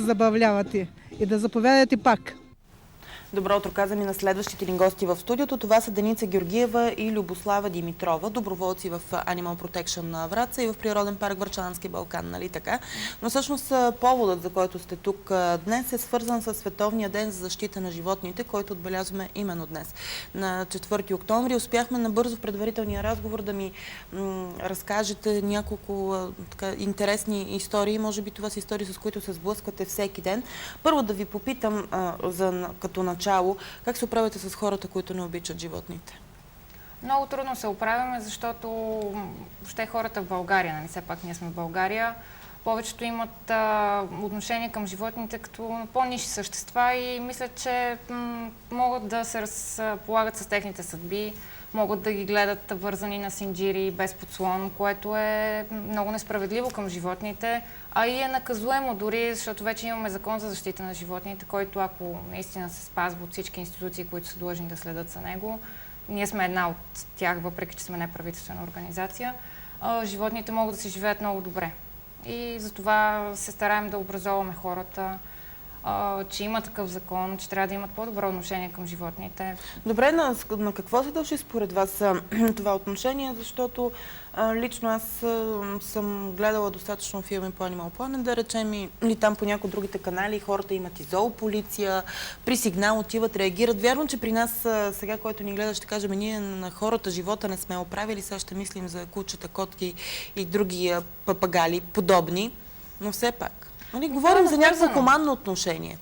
Забавлявате и да заповядате пак. Добро утро, каза ми на следващите ни гости в студиото. Това са Деница Георгиева и Любослава Димитрова, доброволци в Animal Protection на Враца и в Природен парк Врачански Балкан, нали така? Но всъщност поводът, за който сте тук днес, е свързан с Световния ден за защита на животните, който отбелязваме именно днес. На 4 октомври успяхме набързо в предварителния разговор да ми разкажете няколко интересни истории. Може би това са истории, с които се сблъсквате всеки ден. Първо да ви попитам като начало, как се оправяте с хората, които не обичат животните? Много трудно се оправяме, защото въобще хората в България, нали, все пак ние сме в България, повечето имат отношение към животните като по-нисши същества и мислят, че могат да се разполагат с техните съдби, могат да ги гледат вързани на синджири без подслон, което е много несправедливо към животните, а и е наказуемо дори, защото вече имаме закон за защита на животните, който ако наистина се спазва от всички институции, които са длъжни да следят за него, ние сме една от тях, въпреки че сме неправителствена организация, животните могат да си живеят много добре. И затова се стараем да образоваме хората, че има такъв закон, че трябва да имат по-добро отношение към животните. Добре, на какво се дължи според вас това отношение? Защото лично аз съм гледала достатъчно филми по Animal Planet, да речем, или там по някои от другите канали, хората имат и зоополиция, при сигнал отиват, реагират. Вярвам, че при нас сега, който ни гледа, ще кажем, ние на хората живота не сме оправили, сега ще мислим за кучета, котки и други папагали, подобни, но все пак. Говорим за някакво хуманно отношение.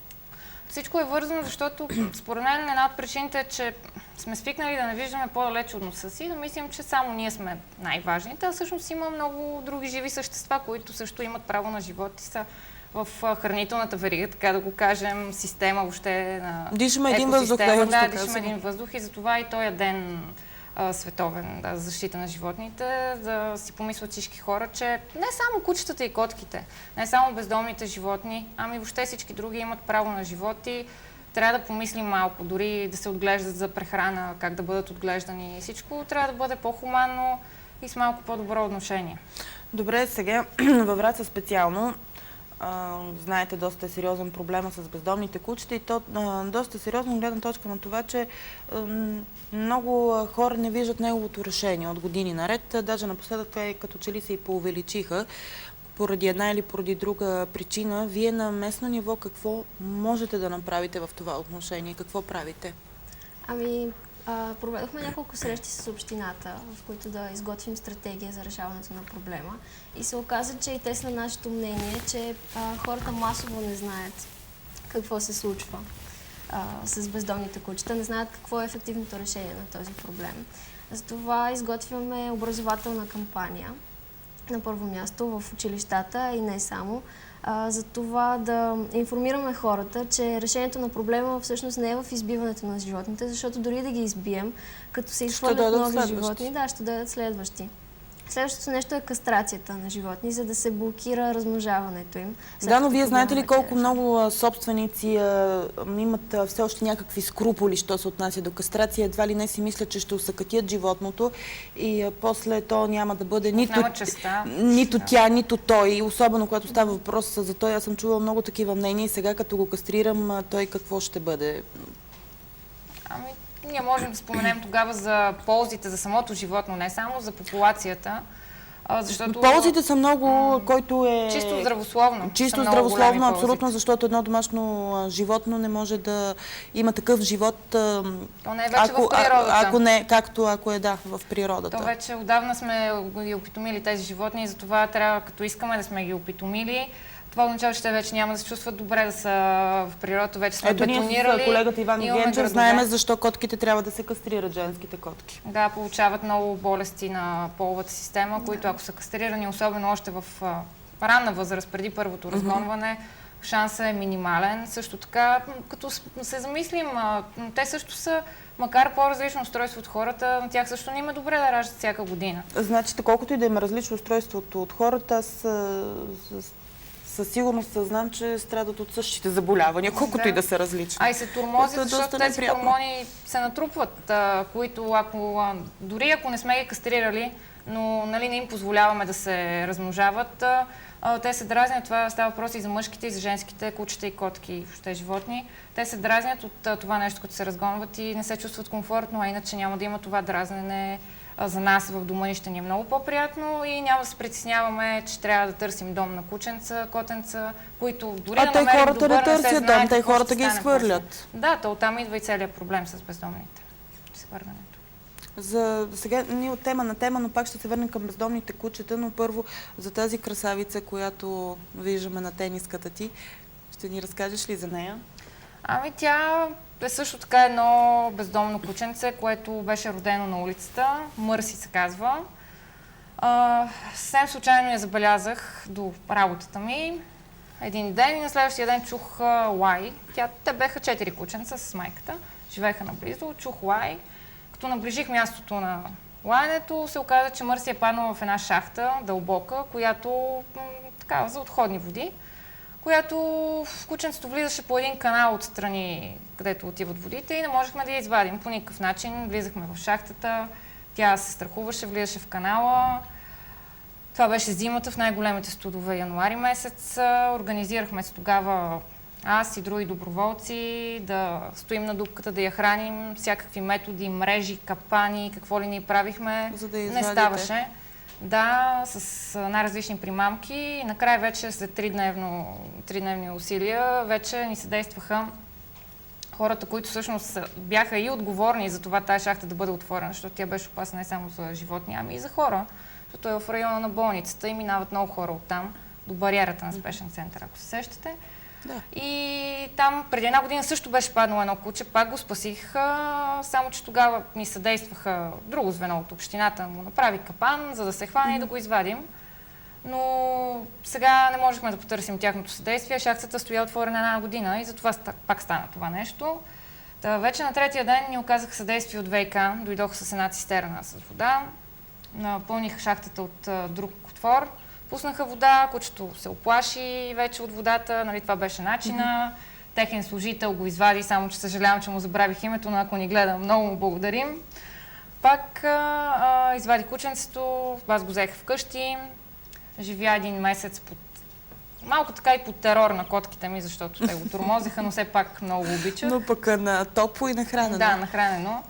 Всичко е вързано, защото според мен една от причините е, че сме свикнали да не виждаме по-далеч от носа си, да мислим, че само ние сме най-важните, а всъщност има много други живи същества, които също имат право на живот и са в хранителната верига, така да го кажем, система въобще на дишаме един въздух. Да, дишаме един въздух и затова и този ден световен за защита на животните, да си помислят всички хора, че не само кучетата и котките, не само бездомните животни, ами въобще всички други имат право на живот и трябва да помислим малко, дори да се отглеждат за прехрана, как да бъдат отглеждани. Всичко трябва да бъде по-хуманно и с малко по-добро отношение. Добре, сега във Враца специално, знаете, доста е сериозен проблема с бездомните кучета и то доста сериозно гледна точка на това, че много хора не виждат неговото решение от години наред. Даже напоследък това като че ли се и поувеличиха поради една или поради друга причина. Вие на местно ниво какво можете да направите в това отношение? Какво правите? Проведохме няколко срещи с общината, в които да изготвим стратегия за решаването на проблема. И се оказа, че и те са на нашето мнение, че хората масово не знаят какво се случва с бездомните кучета, не знаят какво е ефективното решение на този проблем. Затова изготвяме образователна кампания на първо място в училищата и не само, за това да информираме хората, че решението на проблема всъщност не е в избиването на животните, защото дори да ги избием, като се изхвърлят нови животни, ще дадат следващи. Следващото нещо е кастрацията на животни, за да се блокира размножаването им. Да, но вие знаете ли колко много собственици имат все още някакви скруполи, що се отнася до кастрация, едва ли не си мислят, че ще усъкатят животното и после то няма да бъде нито тя, нито той. Особено когато става въпрос за той, аз съм чувала много такива мнения и сега като го кастрирам, той какво ще бъде? Ние можем да споменем тогава за ползите за самото животно, не само за популацията. Защото ползите са много, който е... Чисто здравословно. Чисто здравословно, абсолютно, защото едно домашно животно не може да има такъв живот... То не е вече в природата. Ако не, както ако е в природата. То вече отдавна сме ги опитомили тези животни и затова трябва, като искаме да сме ги опитомили, това означава, че те вече няма да се чувстват добре да са в природата, вече сме бетонирали. Ето ние с колегата Иван Генчев знаем защо котките трябва да се кастрират, женските котки. Да, получават много болести на половата система, които ако са кастрирани, особено още в ранна възраст, преди първото разгонване, шансът е минимален. Също така, като се замислим, те също са, макар по-различно устройство от хората, на тях също не им е добре да раждат всяка година. Значи, колкото и да има различно устройството от хората, аз със сигурност знам, че страдат от същите заболявания, колкото и да са различни. И се тормозят, защото тези хормони се натрупват, които дори ако не сме ги кастрирали, но не им позволяваме да се размножават, Те се дразнят, това става въпрос и за мъжките, и за женските кучета и котки, и въобще животни. Те се дразнят от това нещо, като се разгонват и не се чувстват комфортно, а иначе няма да има това дразнене. За нас в дома ни ще ни е много по-приятно и няма да се притесняваме, че трябва да търсим дом на кученца, котенца, които дори да те намерим хората добър, не търсят знаят дом, те какво хората ще ги стане изхвърлят. после. Да, то оттам идва и целият проблем с бездомните. Изхвърлянето. За сега ние от тема на тема, но пак ще се върнем към бездомните кучета, но първо за тази красавица, която виждаме на тениската ти, ще ни разкажеш ли за нея? Ами тя е също така едно бездомно кученце, което беше родено на улицата. Мърси се казва. Съвсем случайно я забелязах до работата ми един ден и на следващия ден чух лай. Те беха 4 кученца с майката. Живееха наблизо, чух лай. Като наближих мястото на лаенето, се оказа, че Мърси е паднала в една шахта, дълбока, която такава за отходни води, която в кученцето влизаше по един канал отстрани, където отиват водите и не можехме да я извадим по никакъв начин. Влизахме в шахтата, тя се страхуваше, влизаше в канала. Това беше зимата в най-големите студове януари месец. Организирахме се тогава аз и други доброволци да стоим на дупката, да я храним, всякакви методи, мрежи, капани, какво ли ни правихме. За да я не ставаше. Да, с най-различни примамки и накрая вече след 3-дневни усилия вече ни съдействаха хората, които всъщност бяха и отговорни за това тази шахта да бъде отворена, защото тя беше опасна не само за животни, ами и за хора, защото е в района на болницата и минават много хора оттам до бариерата на спешен център, ако се сещате. Да. И там преди една година също беше паднало едно куче, пак го спасих, само че тогава ни съдействаха друго звено от общината, му направи капан, за да се хване и да го извадим. Но сега не можехме да потърсим тяхното съдействие. Шахтата стоя отворена една година и затова пак стана това нещо. Вече на третия ден ни оказаха съдействие от ВиК, дойдоха с една цистерна с вода, напълниха шахтата от друг отвор. Пуснаха вода, кучето се оплаши вече от водата, нали, това беше начина. Техен служител го извади, само че съжалявам, че му забравих името, но ако ни гледа, много му благодарим. Пак извади кученцето, аз го взех вкъщи, живя един месец малко така и под терор на котките ми, защото те го тормозиха, но все пак много го обичат. Но пък на топло и нахранено. Да, нахранено.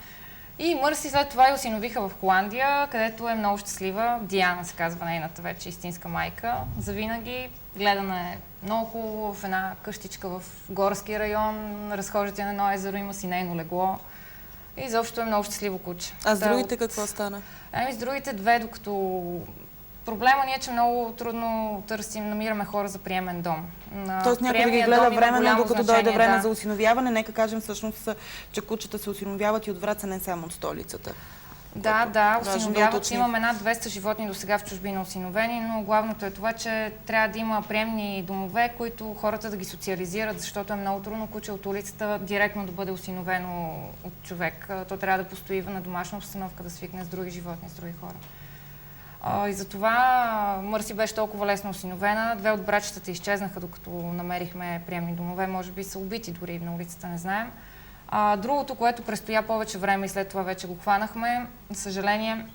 И Мърси след това я осиновиха в Холандия, където е много щастлива. Диана се казва нейната вече истинска майка. Завинаги гледана е много хубаво в една къщичка в горски район, разхождате на едно езеро, има си нейно легло. И изобщо е много щастливо куче. А с другите какво стана? Ами с другите две, докато проблема ни е, че много трудно намираме хора за приемен дом. Тоест някой да ги гледа временно, докато дойде време за осиновяване. Нека кажем всъщност, че кучета се осиновяват и от Враца, не само от столицата. Да, осиновяват. Имаме над 200 животни до сега в чужбина осиновени, но главното е това, че трябва да има приемни домове, които хората да ги социализират, защото е много трудно куче от улицата директно да бъде осиновено от човек. То трябва да постои на домашна обстановка, да свикне с други животни, с други хора. И затова Мърси беше толкова лесно осиновена. Две от братчетата изчезнаха, докато намерихме приемни домове. Може би са убити дори на улицата, не знаем. Другото, което престоя повече време и след това вече го хванахме, за съжаление,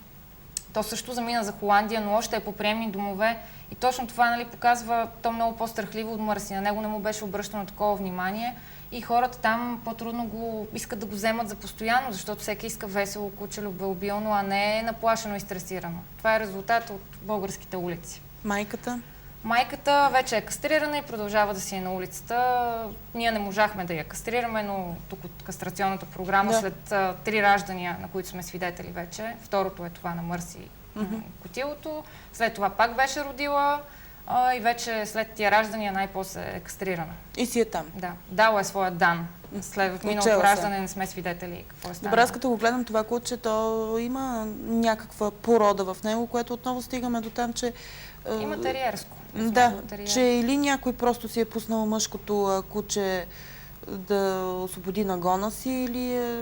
то също замина за Холандия, но още е по приемни домове. И точно това, нали, показва то много по-страхливо от Мърси. На него не му беше обръщано такова внимание. И хората там по-трудно искат да го вземат за постоянно, защото всеки иска весело куче, любвеобилно, а не наплашено и стресирано. Това е резултат от българските улици. Майката? Майката вече е кастрирана и продължава да си е на улицата. Ние не можахме да я кастрираме, но тук от кастрационната програма, след 3 раждания, на които сме свидетели вече, второто е това на Мърси Котилото, след това пак беше родила и вече след тия раждания най-после е кастрирана. И си е там? Да, дала е своя дан. След миналото раждане не сме свидетели какво е станало. Добре, аз като го гледам това куче, то има някаква порода в него, което отново стигаме до там, че... Има териерско. Да, че или някой просто си е пуснал мъжкото куче да освободи нагона си, или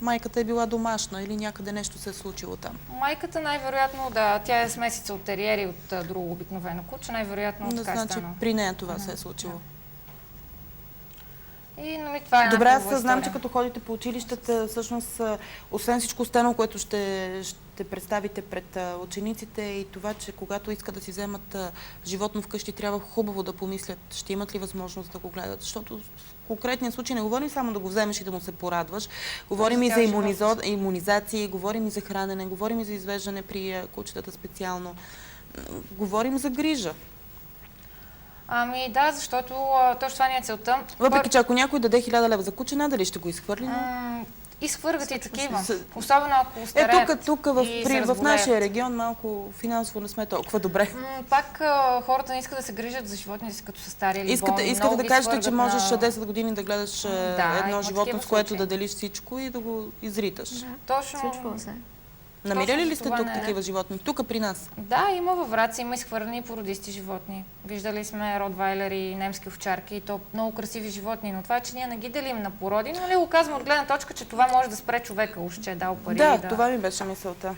майката е била домашна, или някъде нещо се е случило там. Майката най-вероятно, да, тя е смесица от териери и от друго обикновено куче, най-вероятно така е станало. При нея това се е случило. И нали, това е Добре, една аз хубава знам, че история. като ходите по училищата, всъщност, освен всичко останало, което ще представите пред учениците и това, че когато искат да си вземат животно вкъщи, трябва хубаво да помислят, ще имат ли възможност да го гледат. Защото в конкретния случай не говорим само да го вземеш и да му се порадваш. Говорим и за имунизации, говорим и за хранене, говорим и за извеждане при кучетата специално. Говорим за грижа. Ами да, защото точно това не е целта. Въпреки, че ако някой даде 1000 лева за куче, надали ще го изхвърли. Изхвъргат и такива. С- Особено ако стареят. Тук в нашия регион малко финансово не сме толкова добре. Пак хората не искат да се грижат за животните си, като са стари или болни. Искате Много да ги кажете, че свъргат можеш на... 10 години да гледаш едно има животно, такива с което случаи. да делиш всичко и да го изриташ. Да. Точно. Случва се. Намирали точно ли за сте това тук не е. такива животни? Тук при нас. Да, има във Враца, има изхвърлени породисти животни. Виждали сме ротвайлери, немски овчарки и то много красиви животни, но това, че ние не ги делим на породи, нали го казвам от гледна точка, че това може да спре човека, уж че е дал пари. Да, това ми беше мисълта.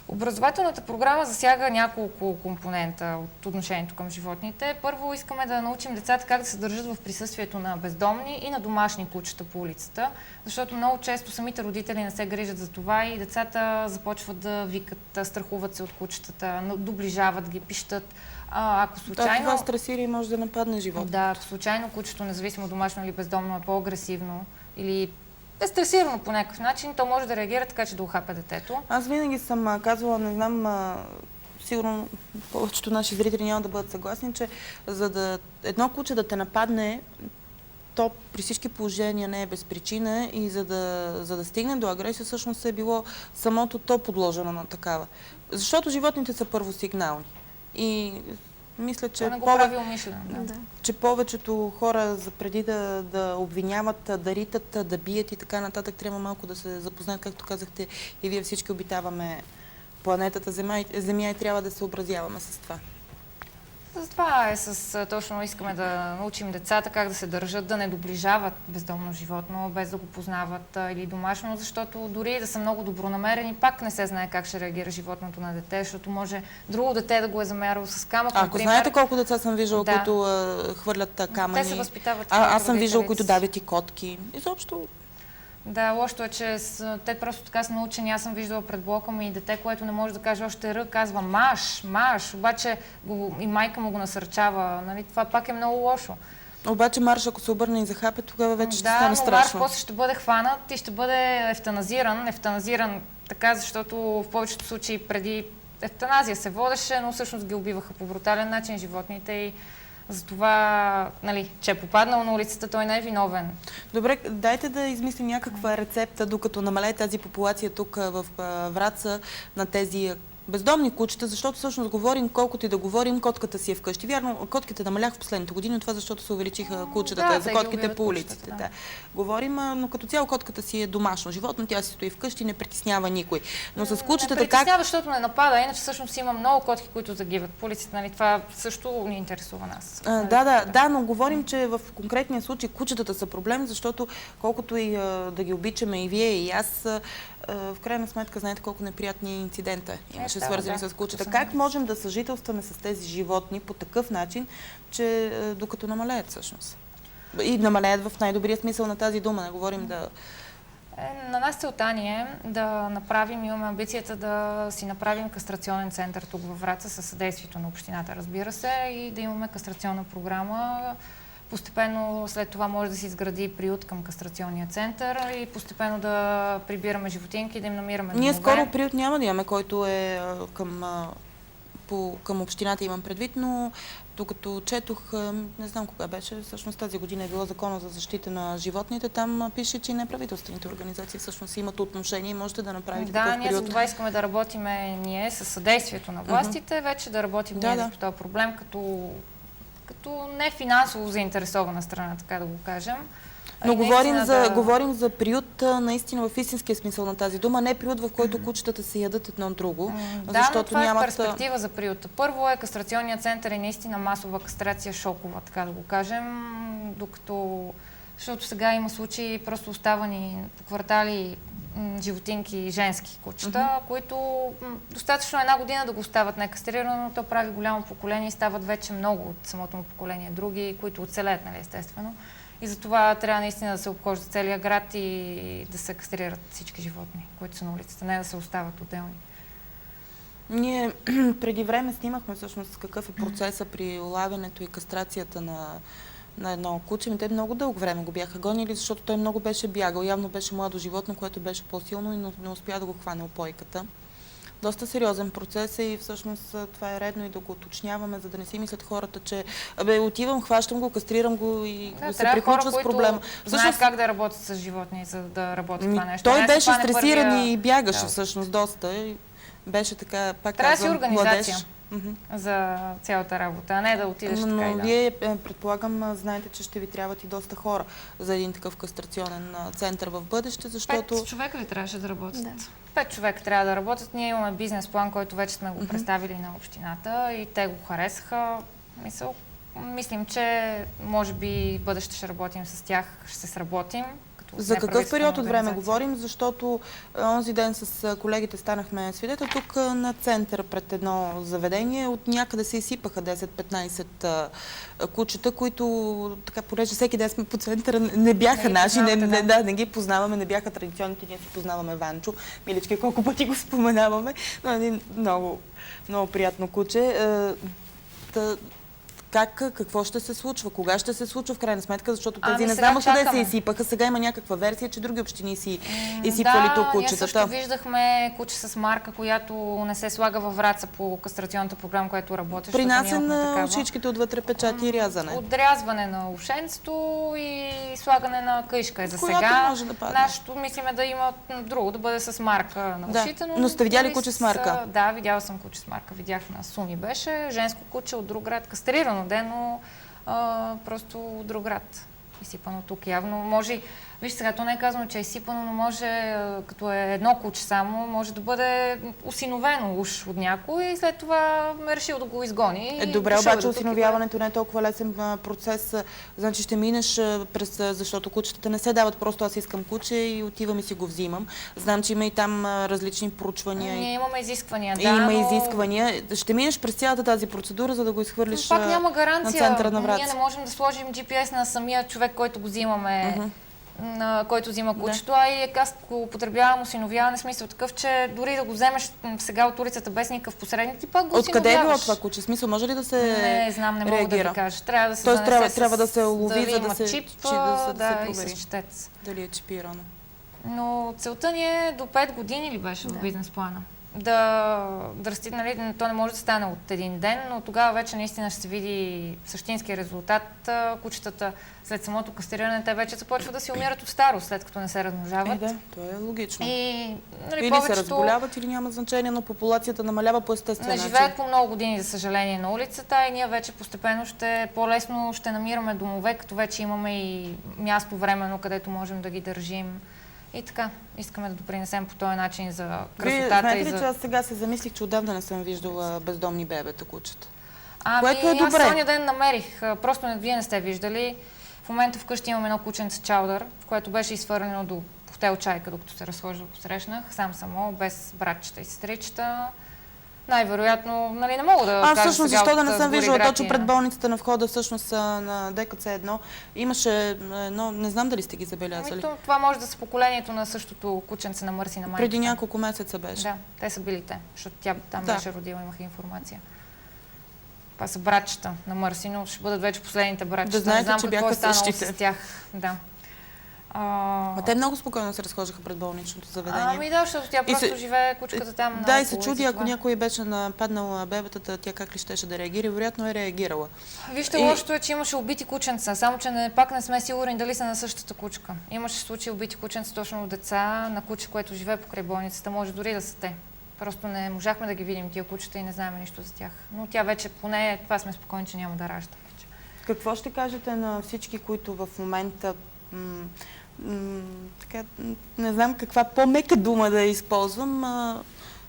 Образователната програма засяга няколко компонента от отношението към животните. Първо искаме да научим децата как да се държат в присъствието на бездомни и на домашни кучета по улицата, защото много често самите родители не се грижат за това и децата започват да викат, страхуват се от кучетата, доближават ги, пищат. Ако Да, случайно... това стресира и може да нападне живота. Да, ако случайно кучето, независимо домашно или бездомно, е по-агресивно или е стресирано по някакъв начин, то може да реагира така, че да ухапе детето. Аз винаги съм казвала, не знам, сигурно повечето наши зрители няма да бъдат съгласни, че за да едно куче да те нападне, то при всички положения не е без причина и за да стигне до агресия, всъщност е било самото то подложено на такава. Защото животните са първосигнални. И мисля, че, Това не го прави умишлено. Да. че повечето хора, преди да обвиняват, да ритат, да бият и така нататък, трябва малко да се запознаят, както казахте, и вие всички обитаваме планетата Земя и трябва да се образяваме с това. Затова точно искаме да научим децата как да се държат, да не доближават бездомно животно, без да го познават или домашно, защото дори да са много добронамерени, пак не се знае как ще реагира животното на дете, защото може друго дете да го е замерило с камък. Ако знаете колко деца съм виждала, които хвърлят камъни. Те се възпитават. Аз съм виждала, които давят и котки. Изобщо. Да, лошото е, че те просто така са научени. Аз съм виждала пред блока ми и дете, което не може да каже още Р, казва маш, обаче и майка му го насърчава. Нали? Това пак е много лошо. Обаче Марш, ако се обърне и захапе, тогава вече ще стане Марш страшно. после ще бъде хванат и ще бъде ефтаназиран така, защото в повечето случаи преди ефтаназия се водеше, но всъщност ги убиваха по брутален начин животните и затова, нали, че е попаднал на улицата, той не е виновен. Добре, дайте да измислим някаква рецепта, докато намалее тази популация тук в Враца на тези бездомни кучета, защото всъщност говорим, колкото и да говорим, котката си е вкъщи. Вярно, котките намаляха в последните години, това защото се увеличиха кучетата, за котките по улиците. Да. Говорим, но като цяло котката си е домашно животно, тя си стои вкъщи, не притеснява никой. Но с кучетата не притеснява, защото не напада, иначе всъщност има много котки, които загиват по улиците. Нали? Това също ни интересува нас. Да, но говорим, че в конкретния случай кучетата са проблем, защото колкото и да ги обичаме и вие, и аз, в крайна сметка, знаете колко неприятни инцидента имаше свързани с кучета. Как можем да съжителстваме с тези животни по такъв начин, че докато намалеят всъщност? И намалеят в най-добрия смисъл на тази дума, не говорим да... На нас целта ни е да направим, имаме амбицията да си направим кастрационен център тук във Враца със съдействието на общината, разбира се, и да имаме кастрационна програма. Постепенно след това може да се изгради приют към кастрационния център и постепенно да прибираме животинки, да им намираме домове. Ние скоро приют няма да имаме, който е към общината, имам предвид, но докато четох, не знам кога беше, всъщност тази година е било Закона за защита на животните, там пише, че неправителствените организации всъщност имат отношение и можете да направите такъв Да, период. ние за това искаме да работиме ние със съдействието на властите, вече да работим ние за този проблем, като не финансово заинтересована страна, така да го кажем. Но говорим за приют наистина в истинския смисъл на тази дума, не приют, в който кучетата се ядат едно от друго. Да, но това е перспектива за приюта. Първо е кастрационният център и наистина масова кастрация, шокова, така да го кажем, защото сега има случаи просто оставани по квартали животинки, женски кучета, които достатъчно една година да го остават некастрирано, но то прави голямо поколение и стават вече много от самото му поколение други, които оцелеят, нали, естествено. И затова трябва наистина да се обхожда целия град и да се кастрират всички животни, които са на улицата, не да се остават отделни. Ние преди време снимахме всъщност какъв е процеса при улавянето и кастрацията на едно куче. Те много дълго време го бяха гонили, защото той много беше бягал. Явно беше младо животно, което беше по-силно и не успя да го хване опойката. Доста сериозен процес и всъщност това е редно и да го уточняваме, за да не си мислят хората, че отивам, хващам го, кастрирам го и се приключва с проблема. Знаят как да работят с животни, за да работят това нещо. Той беше стресиран и бягаше всъщност доста. Беше така, пак трябва казвам, организация младеж. За цялата работа, а не да отидеш така и да. Но вие, предполагам, знаете, че ще ви трябват и доста хора за един такъв кастрационен център в бъдеще, защото... 5 човека ли трябваше да работят? Да. 5 човека трябва да работят. Ние имаме бизнес план, който вече сме го представили на общината и те го харесаха. Мислим, че може би в бъдеще ще работим с тях, ще се сработим. За какъв период от време говорим? Защото онзи ден с колегите станахме свидетел тук на център пред едно заведение. От някъде се изсипаха 10-15 кучета, които, така, понеже всеки ден сме по центъра, не бяха наши, не ги познаваме, не бяха традиционните, ние си познаваме Ванчо. Милички, колко пъти го споменаваме, но един много, много приятно куче. Какво ще се случва? Кога ще се случва в крайна сметка? Защото тези не знам къде се изсипаха. Сега има някаква версия, че други общини си изсипвали тук кучетата. Ние също виждахме куче с марка, която не се слага във Враца по кастрационната програма, която работи. При нас е на ушичките отвътре печати и рязане. Отрязване на ушенство и слагане на къишка е за която сега. Може да падне. Нашето мислиме да има друго, да бъде с марка на ушите. Но сте видяли куче с марка? Да, видяла съм куче с марка. Видях на Суми беше. Женско куче от друг град, кастрирано но просто от друг град. Изсипано тук явно. Може, виж сега, то не е казано, че е изсипано, но може, като е едно куче само, може да бъде осиновено уж от някой и след това е решил да го изгони. Добре, обаче осиновяването не е толкова лесен процес. Значи ще минеш защото кучетата не се дават просто аз искам куче и отивам и си го взимам. Знам, че има и там различни проучвания. Ние имаме изисквания, има изисквания. Ще минеш през цялата тази процедура, за да го изхвърлиш пак няма гаранция. На центъра на Враца. Ние не можем да сложим GPS на самия човек, който го взимаме. На който взима кучето, а и аз го употребявам осиновяване, смисъл такъв, че дори да го вземеш сега от улицата без никакъв посредник, ти пак го осиновяваш. Откъде е било това куче? Смисъл, може ли да се Не знам, не мога да ви кажа. Трябва да се трябва да се улови, за да се чип, да се провери. И с четец. Дали е чипирано. Но целта ни е до 5 години ли беше в бизнес плана? Да расти, нали, то не може да стане от един ден, но тогава вече наистина ще се види същинския резултат. Кучетата след самото кастриране, те вече започват да си умират от старост, след като не се размножават. Да, то е логично. Или се разболяват, или няма значение, но популацията намалява по естествен начин. Не живеят по много години, за съжаление, на улицата и ние вече постепенно по-лесно ще намираме домове, като вече имаме и място временно, където можем да ги държим. И така, искаме да допринесем по този начин за красотата. Знаете ли, че аз сега се замислих, че отдавна не съм виждала бездомни бебета кучета? Което е добре. Аз този ден намерих. Просто вие не сте виждали. В момента вкъщи имаме едно кученце чаудър, което беше изхвърлено до хотел Чайка, докато се разхожда, посрещнах. Само, без братчета и сестричета. Най-вероятно, нали, не мога да кажа всъщност, сега защо да не съм виждала точно пред болницата на входа, всъщност на ДКЦ-1, имаше едно, не знам дали сте ги забелязали. Това може да са поколението на същото кученце на Мърси на майка. Преди няколко месеца беше. Да, те са били те, защото тя там беше родила, имаха информация. Това са братчета на Мърси, но ще бъдат вече последните братчета. Да знаете, че бяха същите. С тях. Да. Те много спокойно се разхождаха пред болничното заведение. Да, защото тя просто живее кучката там. Да, и се чуди, ако някой беше нападнал бебетата, тя как ли щеше да реагира? Вероятно е реагирала. Вижте, лошото е, че имаше убити кученца, само че пак не сме сигурни дали са на същата кучка. Имаше случаи убити кученца точно от деца, на куче, което живее покрай болницата, може дори да са те. Просто не можахме да ги видим тия кучета и не знаем нищо за тях. Но тя вече, поне това сме спокойни, че няма да ражда вече. Какво ще кажете на всички, които в момента така, не знам каква по-мека дума да използвам,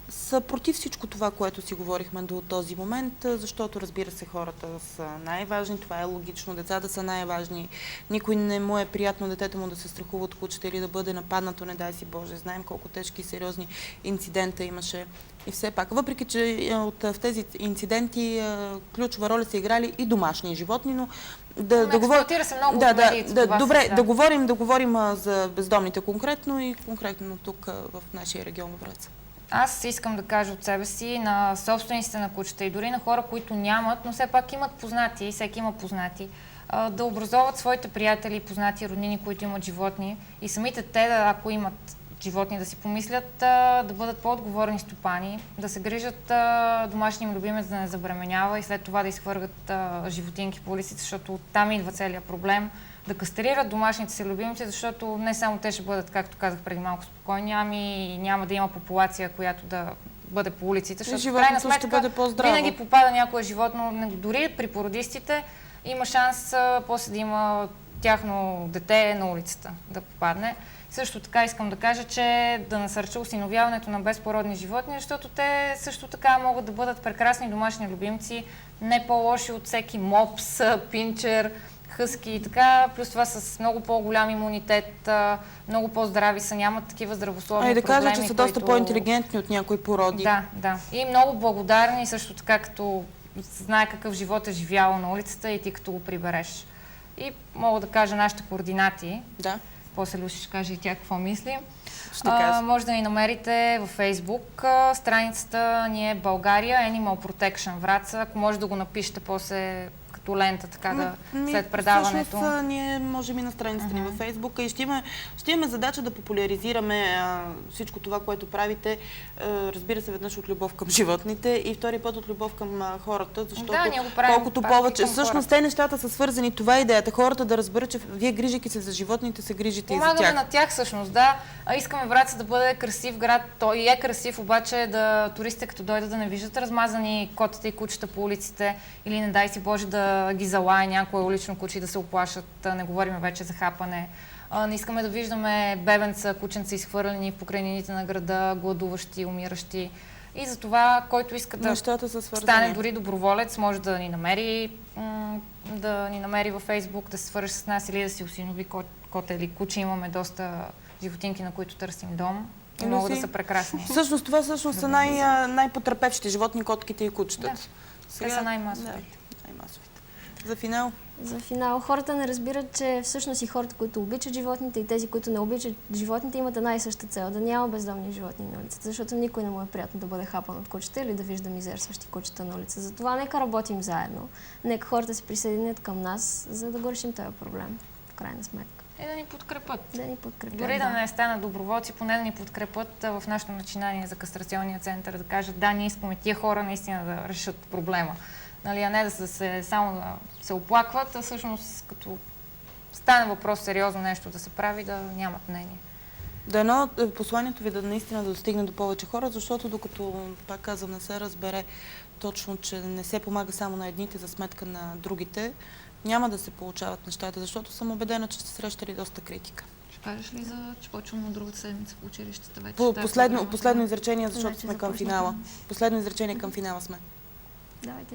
са против всичко това, което си говорихме до този момент, защото, разбира се, хората са най-важни, това е логично, децата са най-важни. Никой не му е приятно детето му да се страхува от кучета или да бъде нападнато, не дай си Боже. Знаем колко тежки и сериозни инцидента имаше. И все пак, въпреки че в тези инциденти ключова роля са играли и домашни животни, но експлоатира се много от медиите. Добре, да говорим за бездомните конкретно и конкретно тук в нашия регион в Враца. Аз искам да кажа от себе си на собствениците на кучета и дори на хора, които нямат, но все пак имат познати, всеки има познати, да образоват своите приятели, познати, роднини, които имат животни и самите те, ако имат животни, да си помислят да бъдат по-отговорни стопани, да се грижат домашния им любимец да не забременява и след това да изхвъргат животинки по улиците, защото там идва целият проблем. Да кастрират домашните си любимци, защото не само те ще бъдат, както казах преди малко, спокойни, ами няма да има популация, която да бъде по улиците, защото в крайна сметка винаги попада някое животно, дори при породистите има шанс после да има тяхно дете на улицата да попадне. Също така искам да кажа, че да насърча осиновяването на безпородни животни, защото те също така могат да бъдат прекрасни домашни любимци, не по-лоши от всеки мопс, пинчер, хъски и така, плюс това с много по-голям имунитет, много по-здрави са, нямат такива здравословни проблеми. Да кажа, че са доста по-интелигентни от някои породи. Да. И много благодарни, също така, като знае какъв живот е живяло на улицата и ти като го прибереш. И мога да кажа нашите координати. Да. После Люси ще каже и тя какво мисли. Може да ни намерите във Фейсбук. Страницата ни е България Animal Protection Враца. Ако може да го напишете после като лента, така след предаването. Всъщност ние можем и на страницата ни във Фейсбука и ще имаме задача да популяризираме всичко това, което правите. Разбира се, веднъж от любов към животните и втори път от любов към хората, защото колкото повече. Всъщност те нещата са свързани. Това е идеята. Хората да разберат, че вие, грижайки се за животните, се грижите и за тях. Помагаме на тях всъщност, да. Искаме Враца да бъде красив град. Той е красив, обаче да туристите като дойдат да не виждат размазани котата и кучета по улиците или не дай си Боже да ги залае някое улично куче и да се оплашат. Не говорим вече за хапане. Не искаме да виждаме бебенца, кученца изхвърлени в покрайнините на града, гладуващи, умиращи. И за това, който иска да стане дори доброволец, може да ни намери във Фейсбук, да се свържи с нас или да си осинови кота или куче. Имаме доста животинки, на които търсим дом. И могат да са прекрасни. Всъщност това са най-потърпевшите животни, котките и кучетата. Те са най-масовите. За финал? За финал. Хората не разбират, че всъщност и хората, които обичат животните и тези, които не обичат животните, имат една и съща цел. Да няма бездомни животни на улицата, защото никой не му е приятно да бъде хапан от кучета или да вижда мизерстващи кучета на улица. Затова нека работим заедно. Нека хората се присъединят към нас, за да го решим този проблем, в крайна сметка. И да ни подкрепят. Дори да не станат доброволци, поне да ни подкрепят в нашето начинание за кастрационния център, да кажат, да, ние искаме тия хора наистина да решат проблема. А не само да се оплакват, а всъщност като стане въпрос сериозно нещо да се прави, да нямат мнение. Дано посланието ви наистина да достигне до повече хора, защото докато, пак казвам, не се разбере точно, че не се помага само на едните за сметка на другите, няма да се получават нещата, защото съм убедена, че сте срещали доста критика. Ще кажеш ли че почваме от другата седмица в училищата вече? Последно изречение, защото сме към финала. Последно изречение към финала сме. Давайте.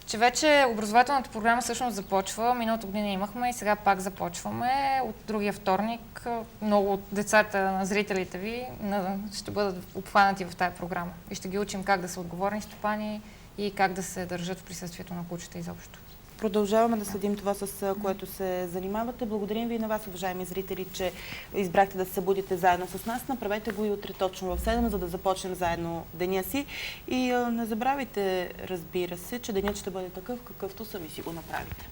Че вече образователната програма всъщност започва. Миналата година имахме и сега пак започваме. От другия вторник много от децата на зрителите ви ще бъдат обхванати в тази програма. И ще ги учим как да са отговорни стопани и как да се държат в присъствието на кучета изобщо. Продължаваме да следим това, с което се занимавате. Благодарим ви и на вас, уважаеми зрители, че избрахте да се събудите заедно с нас. Направете го и утре точно в 7, за да започнем заедно деня си. И не забравяйте, разбира се, че денят ще бъде такъв, какъвто сами си го направите.